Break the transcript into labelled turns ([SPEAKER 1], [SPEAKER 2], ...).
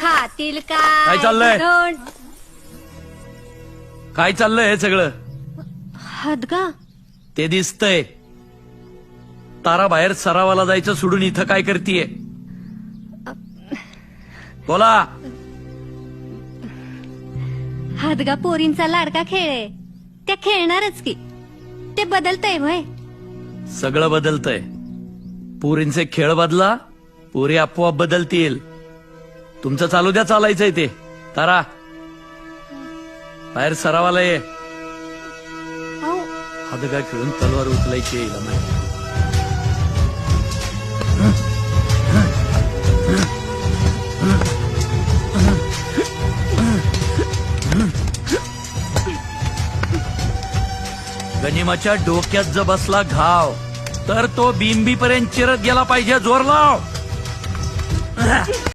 [SPEAKER 1] खातील
[SPEAKER 2] काय चाललंय? काय चाललंय हे सगळं?
[SPEAKER 1] हदगा
[SPEAKER 2] ते दिसतंय. तारा बाहेर सरावाला जायचं सोडून इथं काय करतीये? बोला.
[SPEAKER 1] हदगा पोरींचा लाडका खेळ आहे. त्या खेळणारच की. ते बदलतंय वय.
[SPEAKER 2] सगळं बदलतंय. पोरींचे खेळ बदला, पोरी आपोआप बदलतील. तुमचं चालू द्या चालायचंय ते. तारा बाहेर सरावाला ये.
[SPEAKER 1] अहो,
[SPEAKER 2] हदगा खेळून तलवार उचलायची येईल नाही. गनिमाच्या डोक्यात जर बसला घाव तर तो बिंबी पर्यंत चिरत गेला पाहिजे. जोर लाव.